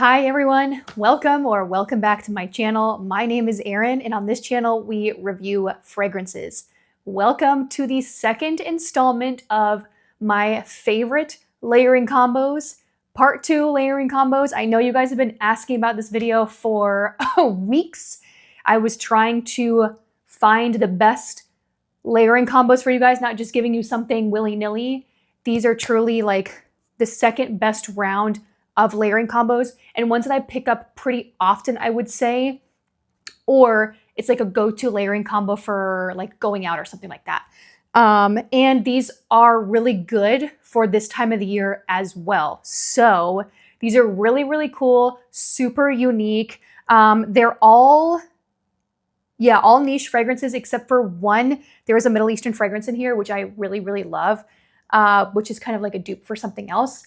Hi everyone, welcome back to my channel. My name is Erin, and on this channel we review fragrances. Welcome to the second installment of my favorite layering combos, part 2 layering combos. I know you guys have been asking about this video for weeks. I was trying to find the best layering combos for you guys, not just giving you something willy-nilly. These are truly like the second best round of layering combos, and ones that I pick up pretty often, I would say, or it's like a go-to layering combo for like going out or something like that. And these are really good for this time of the year as well. So these are really, really cool, super unique. They're all niche fragrances except for one. There is a Middle Eastern fragrance in here, which I really, really love, which is kind of like a dupe for something else.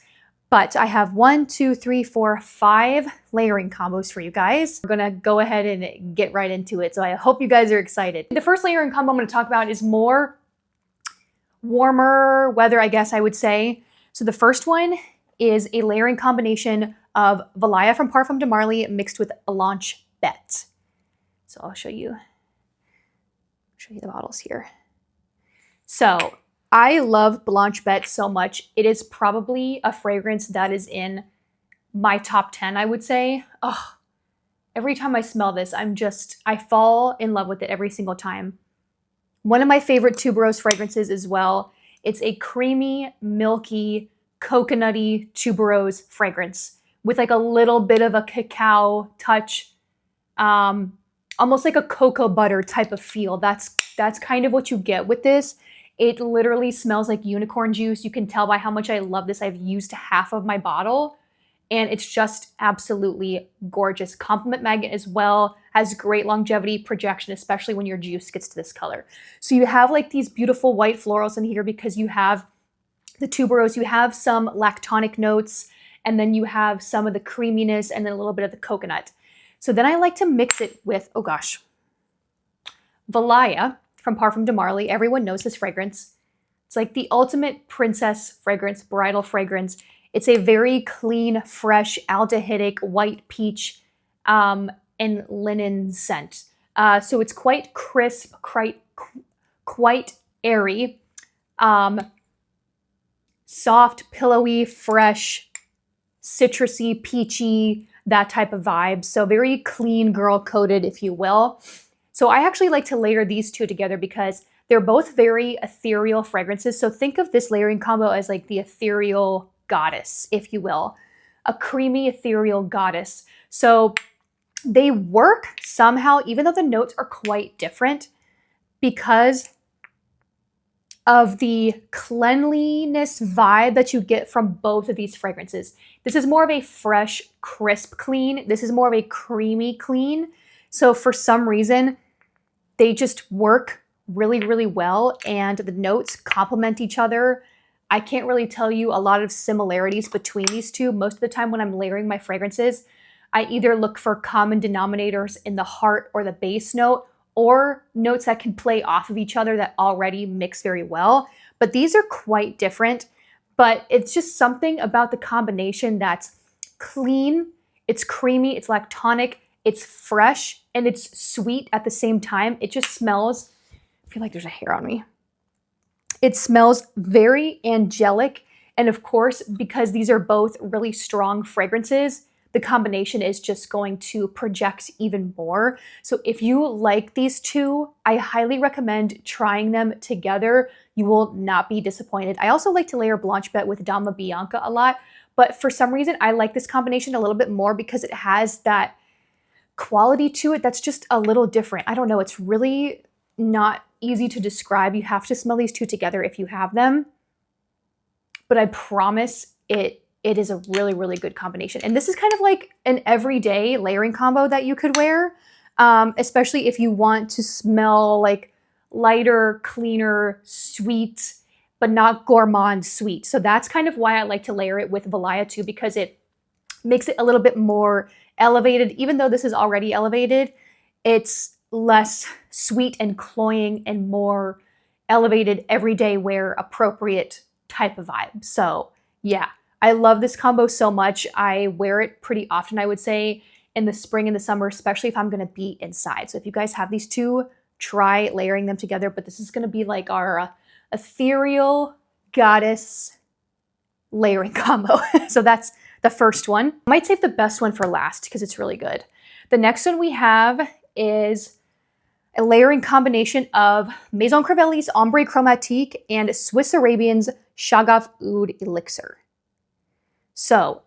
But I have 1, 2, 3, 4, 5 layering combos for you guys. We're gonna go ahead and get right into it. So I hope you guys are excited. The first layering combo I'm gonna talk about is more warmer weather, I guess I would say. So the first one is a layering combination of Valaya from Parfum de Marly mixed with Blanche Bête. So I'll show you the bottles here. So I love Blanche Bête so much. It is probably a fragrance that is in my top 10, I would say. Oh, every time I smell this, I fall in love with it every single time. One of my favorite tuberose fragrances as well. It's a creamy, milky, coconutty tuberose fragrance with like a little bit of a cacao touch, almost like a cocoa butter type of feel. That's kind of what you get with this. It literally smells like unicorn juice. You can tell by how much I love this. I've used half of my bottle and it's just absolutely gorgeous. Compliment magnet as well, has great longevity, projection, especially when your juice gets to this color. So you have like these beautiful white florals in here because you have the tuberose, you have some lactonic notes, and then you have some of the creaminess and then a little bit of the coconut. So then I like to mix it with, oh gosh, Valaya from Parfum de Marly. Everyone knows this fragrance. It's like the ultimate princess fragrance, bridal fragrance. It's a very clean, fresh, aldehydic, white peach and linen scent. So it's quite crisp, quite airy, soft, pillowy, fresh, citrusy, peachy, that type of vibe. So very clean girl coded, if you will. So I actually like to layer these two together because they're both very ethereal fragrances. So think of this layering combo as like the ethereal goddess, if you will, a creamy ethereal goddess. So they work somehow, even though the notes are quite different, because of the cleanliness vibe that you get from both of these fragrances. This is more of a fresh, crisp clean. This is more of a creamy clean. So for some reason, they just work really, really well, and the notes complement each other. I can't really tell you a lot of similarities between these two. Most of the time when I'm layering my fragrances, I either look for common denominators in the heart or the base note, or notes that can play off of each other that already mix very well. But these are quite different, but it's just something about the combination that's clean, it's creamy, it's lactonic, it's fresh, and it's sweet at the same time. It just smells, I feel like there's a hair on me. It smells very angelic. And of course, because these are both really strong fragrances, the combination is just going to project even more. So if you like these two, I highly recommend trying them together. You will not be disappointed. I also like to layer Blanche Bête with Dama Bianca a lot, but for some reason, I like this combination a little bit more because it has that quality to it that's just a little different. I don't know, it's really not easy to describe. You have to smell these two together if you have them, but I promise it is a really, really good combination. And this is kind of like an everyday layering combo that you could wear, especially if you want to smell like lighter, cleaner, sweet, but not gourmand sweet. So that's kind of why I like to layer it with Valaya too, because it makes it a little bit more elevated. Even though this is already elevated, it's less sweet and cloying and more elevated, everyday wear appropriate type of vibe. So yeah, I love this combo so much. I wear it pretty often, I would say, in the spring and the summer, especially if I'm gonna be inside. So if you guys have these two, try layering them together. But this is gonna be like our ethereal goddess layering combo. So that's the first one. I might save the best one for last because it's really good. The next one we have is a layering combination of Maison Crivelli's Ambre Chromatique and Swiss Arabian's Shaghaf Oud Elixir. So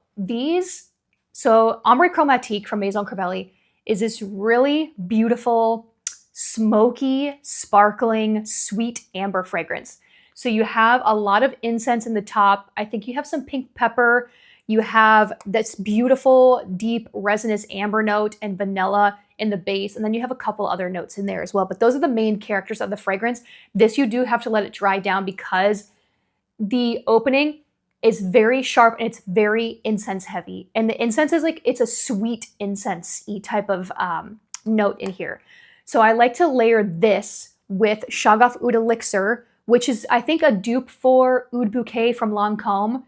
Ambre Chromatique from Maison Crivelli is this really beautiful, smoky, sparkling, sweet amber fragrance. So you have a lot of incense in the top. I think you have some pink pepper. You have this beautiful, deep, resinous amber note and vanilla in the base. And then you have a couple other notes in there as well. But those are the main characters of the fragrance. This you do have to let it dry down because the opening is very sharp and it's very incense heavy. And the incense is like, it's a sweet incense-y type of note in here. So I like to layer this with Shaghaf Oud Elixir, which is, I think, a dupe for Oud Bouquet from Lancôme,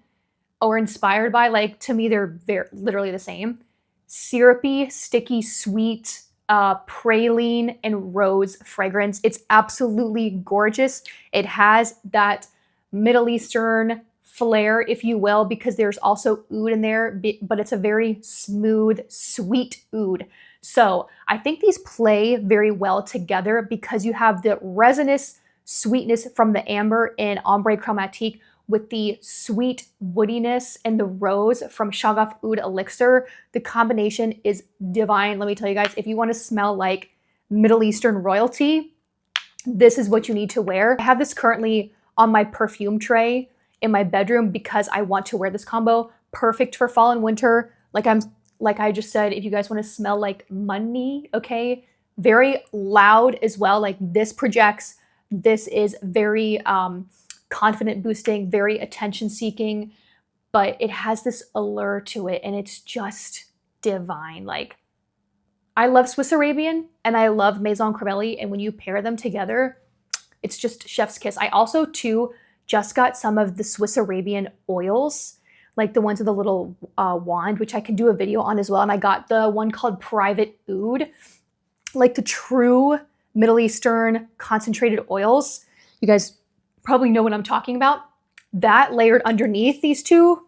or inspired by. Like, to me, they're literally the same. Syrupy, sticky, sweet, praline, and rose fragrance. It's absolutely gorgeous. It has that Middle Eastern flair, if you will, because there's also oud in there, but it's a very smooth, sweet oud. So I think these play very well together because you have the resinous sweetness from the amber in Ambre Chromatique with the sweet woodiness and the rose from Shaghaf Oud Elixir. The combination is divine. Let me tell you guys, if you want to smell like Middle Eastern royalty, this is what you need to wear. I have this currently on my perfume tray in my bedroom because I want to wear this combo. Perfect for fall and winter. Like I just said, if you guys want to smell like money, okay? Very loud as well. Like, this projects. This is very confident boosting, very attention seeking, but it has this allure to it and it's just divine. Like, I love Swiss Arabian and I love Maison Crivelli, and when you pair them together, it's just chef's kiss. I also too just got some of the Swiss Arabian oils, like the ones with a little wand, which I can do a video on as well. And I got the one called Private Oud, like the true Middle Eastern concentrated oils. You guys probably know what I'm talking about. That layered underneath these two,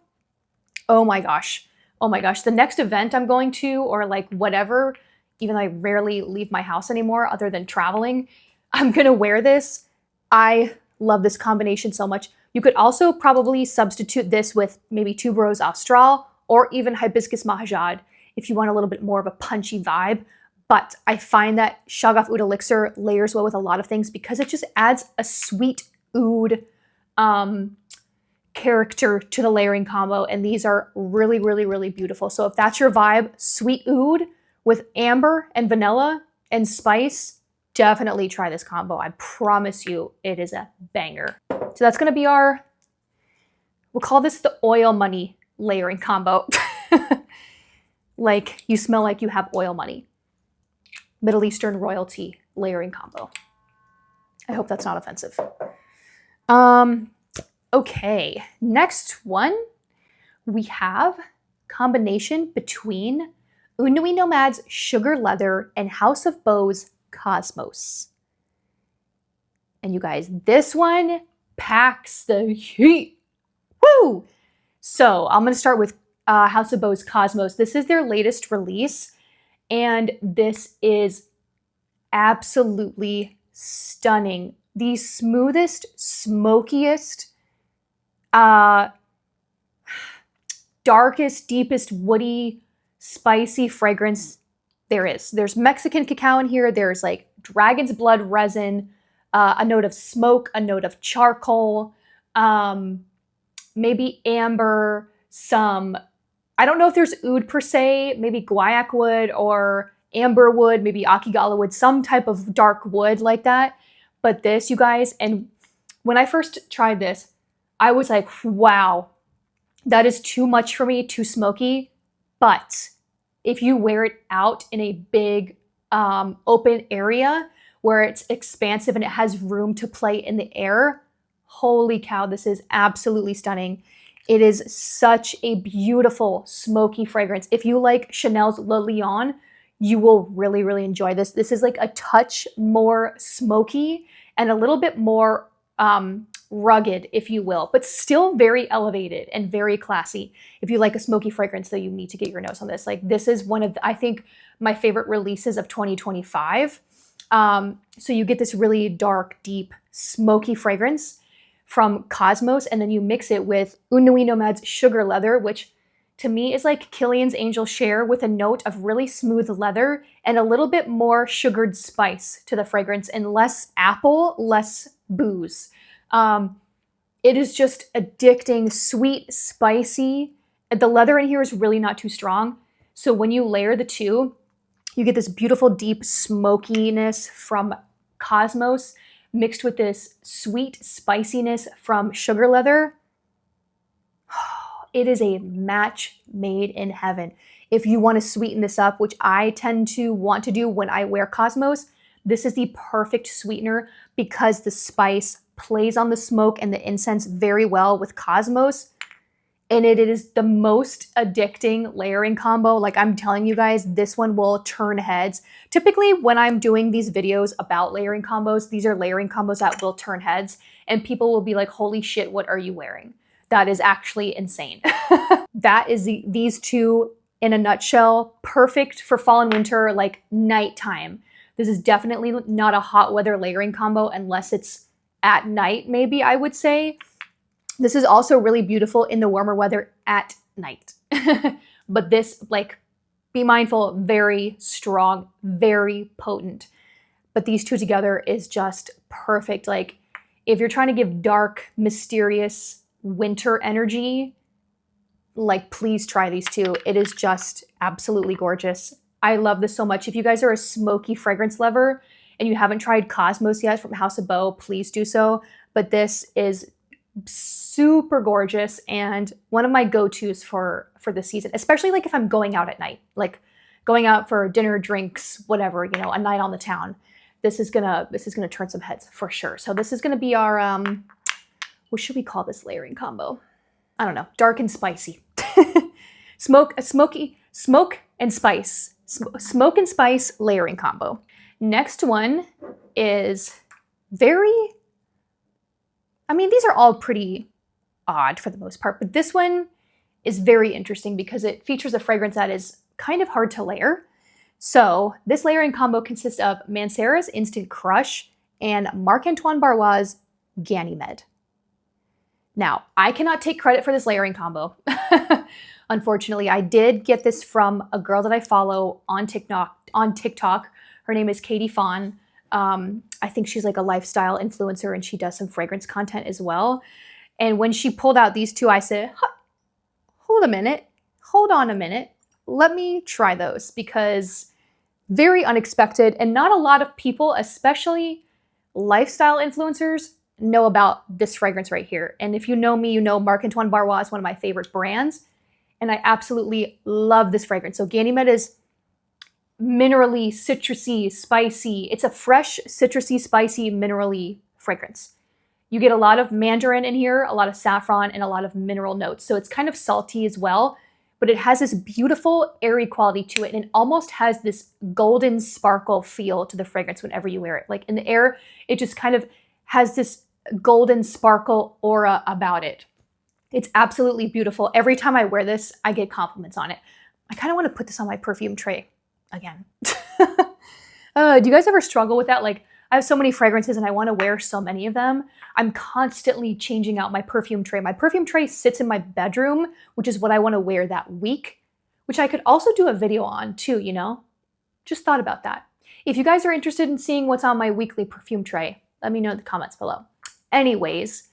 oh my gosh. Oh my gosh. The next event I'm going to, or like whatever, even though I rarely leave my house anymore other than traveling, I'm gonna wear this. I love this combination so much. You could also probably substitute this with maybe Tuberose Austral or even Hibiscus Mahajad if you want a little bit more of a punchy vibe. But I find that Shaghaf Oud Elixir layers well with a lot of things because it just adds a sweet oud character to the layering combo. And these are really, really, really beautiful. So if that's your vibe, sweet oud with amber and vanilla and spice, definitely try this combo. I promise you it is a banger. So that's going to be we'll call this the oil money layering combo. Like, you smell like you have oil money. Middle Eastern royalty layering combo. I hope that's not offensive. Okay, next one, we have combination between Une Nuit Nomade's Sugar Leather and House of Beau's Cosmos. And you guys, this one packs the heat. Woo! So I'm going to start with House of Beau's Cosmos. This is their latest release, and this is absolutely stunning. The smoothest, smokiest, darkest, deepest, woody, spicy fragrance there is. There's Mexican cacao in here. There's like dragon's blood resin, a note of smoke, a note of charcoal, maybe amber, I don't know if there's oud per se, maybe guaiac wood or amber wood, maybe akigala wood, some type of dark wood like that. But this, you guys, and when I first tried this, I was like, wow, that is too much for me, too smoky. But if you wear it out in a big open area where it's expansive and it has room to play in the air, holy cow, this is absolutely stunning. It is such a beautiful smoky fragrance. If you like Chanel's Le Lion, you will really, really enjoy this. This is like a touch more smoky and a little bit more rugged, if you will, but still very elevated and very classy. If you like a smoky fragrance, though, you need to get your nose on this. Like, this is one of, I think, my favorite releases of 2025. So you get this really dark, deep, smoky fragrance from Cosmos, and then you mix it with Une Nuit Nomade's Sugar Leather, which to me is like Killian's Angel Share with a note of really smooth leather and a little bit more sugared spice to the fragrance and less apple, less booze. It is just addicting, sweet, spicy. The leather in here is really not too strong. So when you layer the two, you get this beautiful, deep smokiness from Cosmos mixed with this sweet spiciness from Sugar Leather. It is a match made in heaven. If you want to sweeten this up, which I tend to want to do when I wear Cosmos, this is the perfect sweetener because the spice plays on the smoke and the incense very well with Cosmos. And it is the most addicting layering combo. Like, I'm telling you guys, this one will turn heads. Typically, when I'm doing these videos about layering combos, these are layering combos that will turn heads. And people will be like, holy shit, what are you wearing? That is actually insane. That is these two in a nutshell. Perfect for fall and winter, like nighttime. This is definitely not a hot weather layering combo unless it's at night, maybe I would say. This is also really beautiful in the warmer weather at night. But this, like, be mindful, very strong, very potent. But these two together is just perfect. Like, if you're trying to give dark, mysterious winter energy, like, please try these two. It is just absolutely gorgeous. I love this so much. If you guys are a smoky fragrance lover and you haven't tried Cosmos yet from House of Beau, please do so. But this is super gorgeous and one of my go-tos for the season, especially like if I'm going out at night, like going out for dinner, drinks, whatever, you know, a night on the town. This is gonna turn some heads for sure. So this is gonna be our what should we call this layering combo? I don't know, dark and spicy. Smoke and spice layering combo. Next one is these are all pretty odd for the most part, but this one is very interesting because it features a fragrance that is kind of hard to layer. So this layering combo consists of Mancera's Instant Crush and Marc-Antoine Barrois' Ganymede. Now, I cannot take credit for this layering combo. Unfortunately, I did get this from a girl that I follow on TikTok. Her name is Katie Fawn. I think she's like a lifestyle influencer and she does some fragrance content as well. And when she pulled out these two, I said, hold on a minute. Let me try those because very unexpected and not a lot of people, especially lifestyle influencers, know about this fragrance right here. And if you know me, you know Marc-Antoine Barrois is one of my favorite brands. And I absolutely love this fragrance. So Ganymede is minerally, citrusy, spicy. It's a fresh, citrusy, spicy, minerally fragrance. You get a lot of mandarin in here, a lot of saffron, and a lot of mineral notes. So it's kind of salty as well, but it has this beautiful, airy quality to it, and it almost has this golden sparkle feel to the fragrance whenever you wear it. Like in the air, it just kind of has this golden sparkle aura about it. It's absolutely beautiful. Every time I wear this, I get compliments on it. I kind of want to put this on my perfume tray again. Do you guys ever struggle with that? Like, I have so many fragrances and I want to wear so many of them. I'm constantly changing out my perfume tray. My perfume tray sits in my bedroom, which is what I want to wear that week, which I could also do a video on too, you know? Just thought about that. If you guys are interested in seeing what's on my weekly perfume tray, let me know in the comments below. Anyways,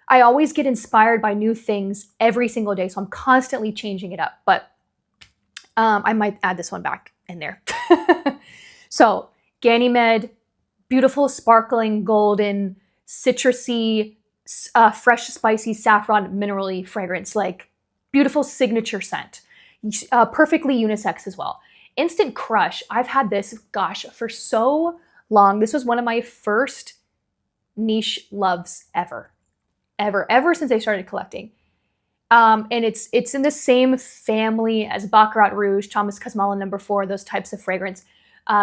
I always get inspired by new things every single day, so I'm constantly changing it up, but I might add this one back in there. So Ganymede, beautiful, sparkling, golden, citrusy, fresh, spicy, saffron, minerally fragrance, like beautiful signature scent. Perfectly unisex as well. Instant Crush, I've had this, gosh, for so long. This was one of my first niche loves ever since I started collecting. And it's in the same family as Baccarat Rouge, Thomas Casmala #4, those types of fragrance.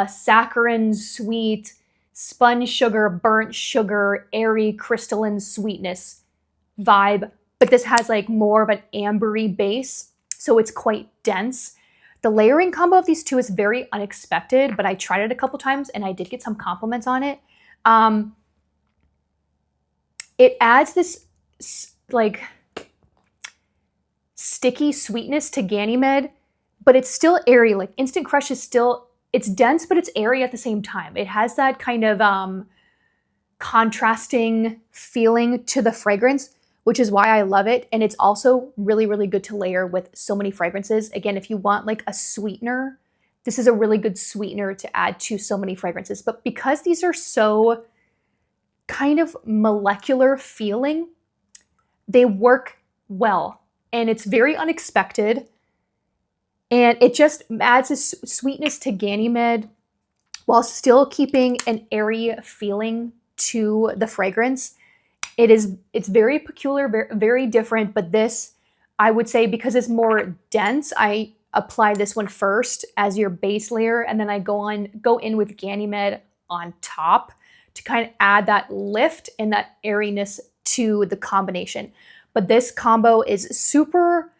Saccharine, sweet, sponge sugar, burnt sugar, airy, crystalline sweetness vibe. But this has like more of an ambery base, so it's quite dense. The layering combo of these two is very unexpected, but I tried it a couple times and I did get some compliments on it. It adds this like sticky sweetness to Ganymede, but it's still airy. Like Instant Crush is still, it's dense, but it's airy at the same time. It has that kind of contrasting feeling to the fragrance, which is why I love it. And it's also really, really good to layer with so many fragrances. Again, if you want like a sweetener, this is a really good sweetener to add to so many fragrances. But because these are so kind of molecular feeling, they work well. And it's very unexpected. And it just adds a sweetness to Ganymede while still keeping an airy feeling to the fragrance. It's very peculiar, very different, but this, I would say, because it's more dense, I apply this one first as your base layer, and then I go in with Ganymede on top to kind of add that lift and that airiness to the combination. But this combo is super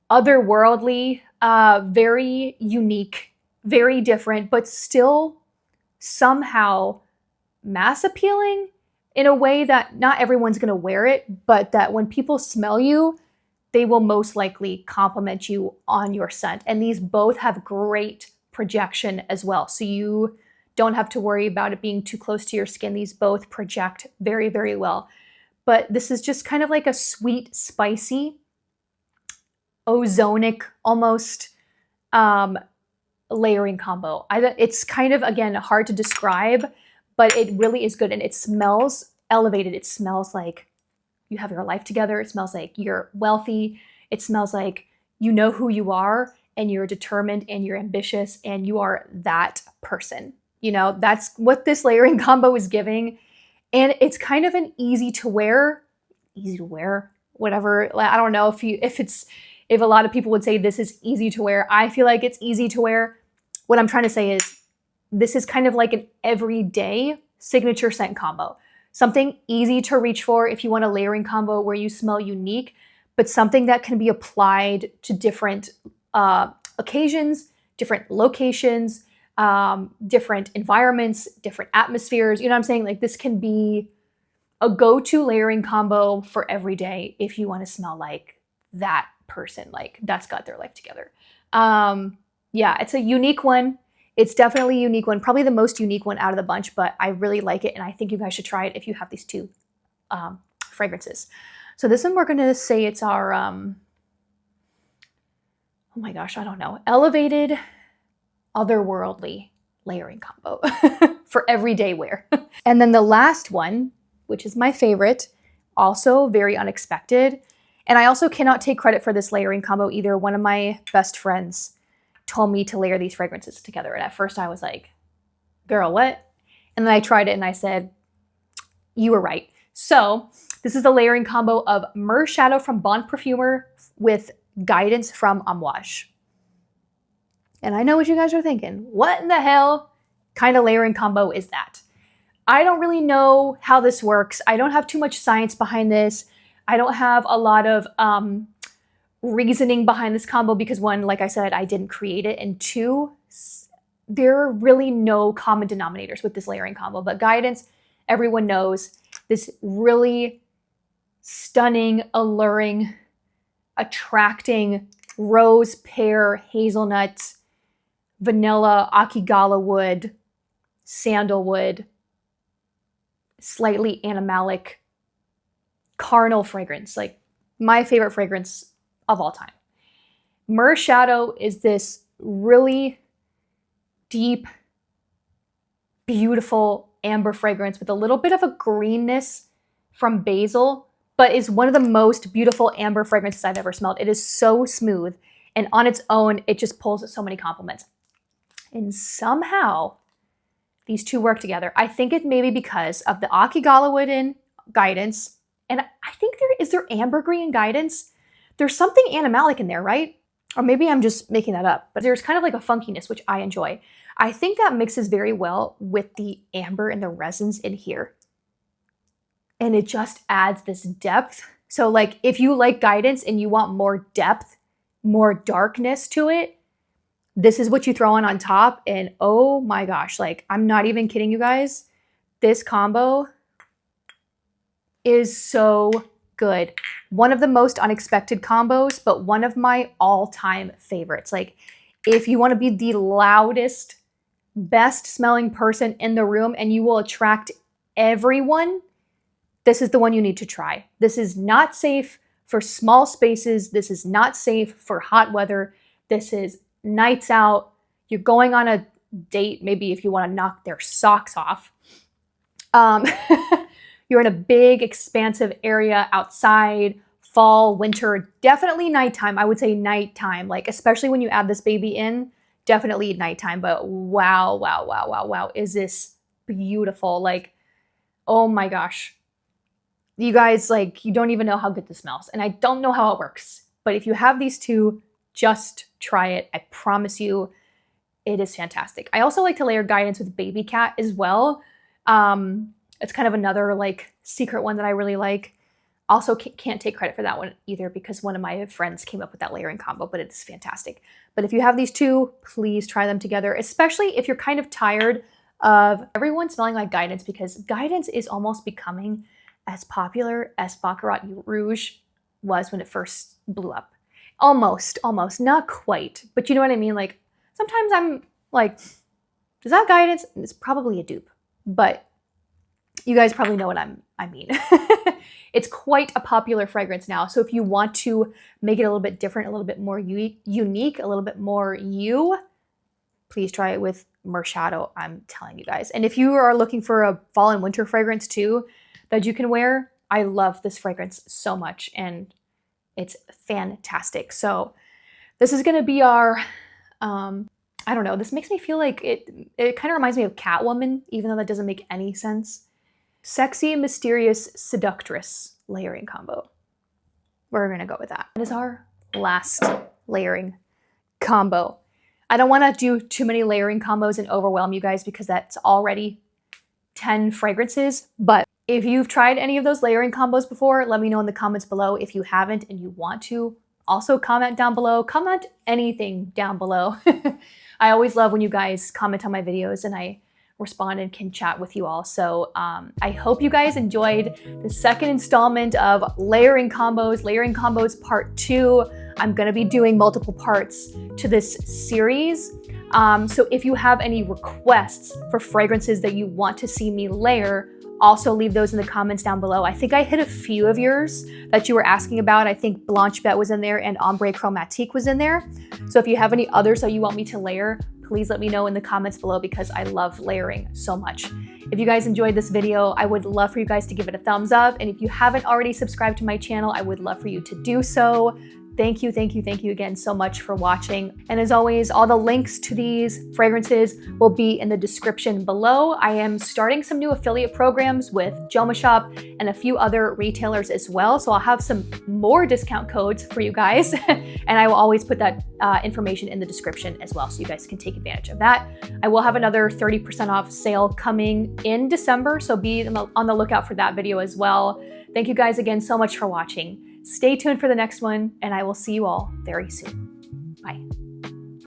otherworldly, very unique, very different, but still somehow mass appealing in a way that not everyone's going to wear it, but that when people smell you, they will most likely compliment you on your scent. And these both have great projection as well. So you don't have to worry about it being too close to your skin. These both project very, very well. But this is just kind of like a sweet, spicy, ozonic almost layering combo. It's kind of, again, hard to describe, but it really is good. And it smells elevated. It smells like you have your life together. It smells like you're wealthy. It smells like you know who you are and you're determined and you're ambitious and you are that person. You know, that's what this layering combo is giving. And it's kind of an easy to wear, whatever. I don't know if a lot of people would say this is easy to wear. I feel like it's easy to wear. What I'm trying to say is this is kind of like an everyday signature scent combo. Something easy to reach for if you want a layering combo where you smell unique, but something that can be applied to different occasions, different locations, different environments, different atmospheres. You know what I'm saying? Like this can be a go-to layering combo for every day if you want to smell like that person, like that's got their life together. Yeah, it's a unique one. It's definitely a unique one, probably the most unique one out of the bunch, but I really like it and I think you guys should try it if you have these two fragrances. So this one we're going to say it's our, oh my gosh, I don't know, elevated, otherworldly layering combo for everyday wear. And then the last one, which is my favorite, also very unexpected. And I also cannot take credit for this layering combo either. One of my best friends told me to layer these fragrances together. And at first I was like, girl, what? And then I tried it and I said, you were right. So this is the layering combo of Myrrh Shadow from Bon Perfumer with Guidance from Amouage. And I know what you guys are thinking. What in the hell kind of layering combo is that? I don't really know how this works. I don't have too much science behind this. I don't have a lot of reasoning behind this combo because one, like I said, I didn't create it. And two, there are really no common denominators with this layering combo. But Guidance, everyone knows, this really stunning, alluring, attracting rose, pear, hazelnut, vanilla, akigala wood, sandalwood, slightly animalic, carnal fragrance. Like my favorite fragrance of all time. Myrrh Shadow is this really deep, beautiful amber fragrance with a little bit of a greenness from basil, but is one of the most beautiful amber fragrances I've ever smelled. It is so smooth, and on its own, it just pulls so many compliments. And somehow, these two work together. I think it may be because of the akigala wood in Guidance, and I think there ambergris in Guidance. There's something animalic in there, right? Or maybe I'm just making that up, but there's kind of like a funkiness, which I enjoy. I think that mixes very well with the amber and the resins in here. And it just adds this depth. So like if you like guidance and you want more depth, more darkness to it, this is what you throw on top. And oh my gosh, like I'm not even kidding you guys. This combo is so good. One of the most unexpected combos, but one of my all-time favorites. Like if you want to be the loudest, best smelling person in the room and you will attract everyone, this is the one you need to try. This is not safe for small spaces. This is not safe for hot weather. This is nights out. You're going on a date, maybe if you want to knock their socks off. You're in a big, expansive area outside, fall, winter, definitely nighttime. I would say nighttime, like especially when you add this baby in, definitely nighttime. But wow, wow, wow, wow, wow. Is this beautiful? Like, oh my gosh. You guys, like, you don't even know how good this smells. And I don't know how it works. But if you have these two, just try it. I promise you, it is fantastic. I also like to layer guidance with Baby Cat as well. It's kind of another like secret one that I really like. Also can't take credit for that one either because one of my friends came up with that layering combo, but it's fantastic. But if you have these two, please try them together, especially if you're kind of tired of everyone smelling like guidance, because guidance is almost becoming as popular as Baccarat Rouge was when it first blew up. Almost, not quite, but you know what I mean? Like sometimes I'm like, is that guidance? It's probably a dupe, but you guys probably know what I mean. It's quite a popular fragrance now. So if you want to make it a little bit different, a little bit more unique, a little bit more you, please try it with Myrrh Shadow, I'm telling you guys. And if you are looking for a fall and winter fragrance too that you can wear, I love this fragrance so much and it's fantastic. So this is gonna be our, I don't know, this makes me feel like it kind of reminds me of Catwoman, even though that doesn't make any sense. Sexy, mysterious, seductress layering combo. We're gonna go with that. That is our last layering combo. I don't wanna do too many layering combos and overwhelm you guys because that's already 10 fragrances, but if you've tried any of those layering combos before, let me know in the comments below. If you haven't and you want to, also comment down below. Comment anything down below. I always love when you guys comment on my videos and I respond and can chat with you all. So I hope you guys enjoyed the second installment of Layering Combos Part 2. I'm gonna be doing multiple parts to this series. So if you have any requests for fragrances that you want to see me layer, also leave those in the comments down below. I think I hit a few of yours that you were asking about. I think Blanche, Bête was in there and Ambre Chromatique was in there. So if you have any others that you want me to layer, please let me know in the comments below because I love layering so much. If you guys enjoyed this video, I would love for you guys to give it a thumbs up. And if you haven't already subscribed to my channel, I would love for you to do so. Thank you again so much for watching. And as always, all the links to these fragrances will be in the description below. I am starting some new affiliate programs with Joma Shop and a few other retailers as well. So I'll have some more discount codes for you guys. And I will always put that information in the description as well so you guys can take advantage of that. I will have another 30% off sale coming in December. So be on the lookout for that video as well. Thank you guys again so much for watching. Stay tuned for the next one, and I will see you all very soon.